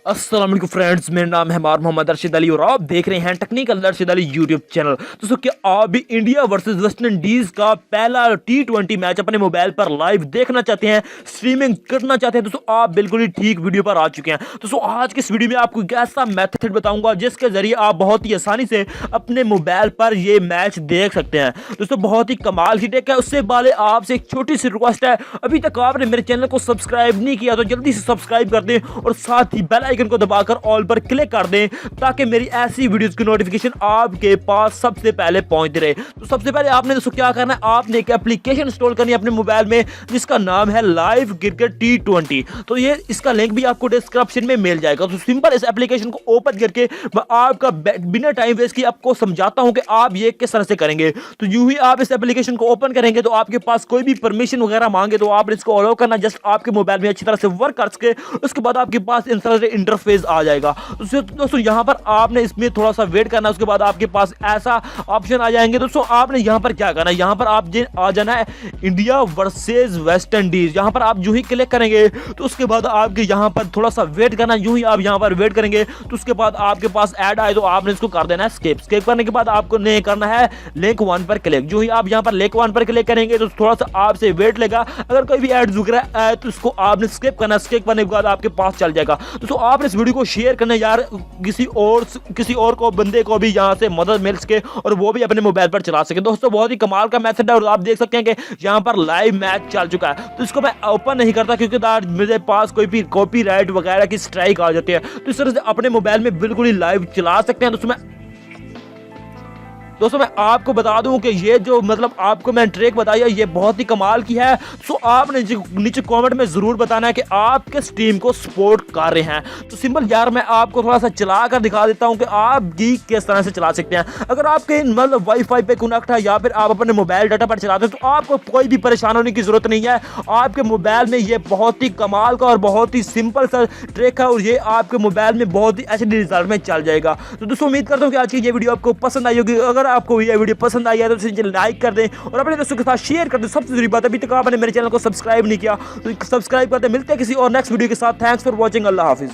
अस्सलाम वालेकुम फ्रेंड्स, मेरा नाम है मोहम्मद अर्शिद अली और आप देख रहे हैं technical Arshid Ali YouTube channel. दोस्तों, क्या आप भी इंडिया वर्सेस वेस्ट इंडीज का पहला T20 मैच अपने मोबाइल पर लाइव देखना चाहते हैं, स्ट्रीमिंग करना चाहते हैं? दोस्तों, आप बिल्कुल ही ठीक वीडियो पर आ चुके हैं। दोस्तों, आज की इस वीडियो में आपको एक ऐसा मेथड बताऊंगा जिसके जरिए आप बहुत ही आसानी से अपने मोबाइल पर ये मैच देख सकते हैं। दोस्तों, बहुत ही कमाल की टेक है। उससे पहले आपसे एक छोटी सी रिक्वेस्ट है, अभी तक आपने मेरे चैनल को सब्सक्राइब नहीं किया तो जल्दी से सब्सक्राइब कर दें और साथ ही बेल आइकन को दबाकर ऑल पर क्लिक कर दें ताकि मेरी ऐसी वीडियोस की नोटिफिकेशन आपके पास सबसे पहले पहुंचती रहे। तो सबसे पहले आपने दोस्तों क्या करना है, आपने एक एप्लीकेशन इंस्टॉल करनी है अपने मोबाइल में जिसका नाम है लाइव क्रिकेट T20। तो ये इसका लिंक भी आपको डिस्क्रिप्शन में मिल जाएगा। तो सिंपल इस एप्लीकेशन को ओपन करके मैं आपका बिना टाइम वेस्ट किए आपको समझाता हूं कि आप ये किस तरह से करेंगे। तो यूं ही आप इस एप्लीकेशन को ओपन करेंगे तो आपके पास कोई भी परमिशन वगैरह मांगे तो आपने इसको अलाउ करना, जस्ट आपके मोबाइल में अच्छी तरह से वर्क कर सके। उसके बाद आपके पास इस तरह से इंटरफेस आ जाएगा। दोस्तों, यहाँ पर आपने इसमें थोड़ा सा वेट करना है, उसके बाद आपके पास ऐसा ऑप्शन आ जाएंगे। दोस्तों, आपने यहाँ पर क्या करना है, यहाँ पर आप आ जाना है इंडिया वर्सेस वेस्ट इंडीज। यहाँ पर आप जो ही क्लिक करेंगे तो उसके बाद आपके यहाँ पर थोड़ा सा वेट करना। यूं ही आप यहाँ पर वेट करेंगे तो उसके बाद आपके पास ऐड आए तो आपने इसको कर देना है स्किप। स्किप करने के बाद आपको नहीं करना है लिंक 1 पर क्लिक। जो ही आप यहाँ पर लिंक 1 पर क्लिक करेंगे तो थोड़ा सा आपसे वेट लेगा। अगर कोई भी ऐड वगैरह आए तो उसको आपने स्किप करना। स्किप करने के बाद आपके पास चल जाएगा। दोस्तों, आपने इस वीडियो को शेयर करना यार, किसी और को बंदे को भी यहाँ से मदद मिल सके और वो भी अपने मोबाइल पर चला सके। दोस्तों, बहुत ही कमाल का मेथड है और आप देख सकते हैं कि यहाँ पर लाइव मैच चल चुका है। तो इसको मैं ओपन नहीं करता क्योंकि मेरे पास कोई भी कॉपीराइट वगैरह की स्ट्राइक आ जाती है। तो इस तरह से अपने मोबाइल में बिल्कुल ही लाइव चला सकते हैं। दोस्तों मैं आपको बता दूं कि ये जो आपको मैं ट्रिक बताई है ये बहुत ही कमाल की है। सो आपने नीचे कमेंट में जरूर बताना है कि आप किस टीम को सपोर्ट कर रहे हैं। तो सिंपल यार मैं आपको थोड़ा सा चला कर दिखा देता हूं कि आप भी किस तरह से चला सकते हैं। अगर आपके वाईफाई पे कनेक्ट है या फिर आप अपने मोबाइल डाटा पर चलाते हैं तो आपको कोई भी परेशान होने की जरूरत नहीं है। आपके मोबाइल में ये बहुत ही कमाल का और बहुत ही सिंपल सा ट्रिक है और ये आपके मोबाइल में बहुत ही अच्छे रिजल्ट में चल जाएगा। तो दोस्तों, उम्मीद करता हूँ कि आज की ये वीडियो आपको पसंद आई होगी। अगर आपको ये वीडियो पसंद आई है तो इसे लाइक कर दें और अपने दोस्तों के साथ शेयर कर दें। सबसे जरूरी बात, अभी तक आपने मेरे चैनल को सब्सक्राइब नहीं किया तो सब्सक्राइब कर दें। मिलते हैं किसी और नेक्स्ट वीडियो के साथ। Thanks for watching. Allah Hafiz.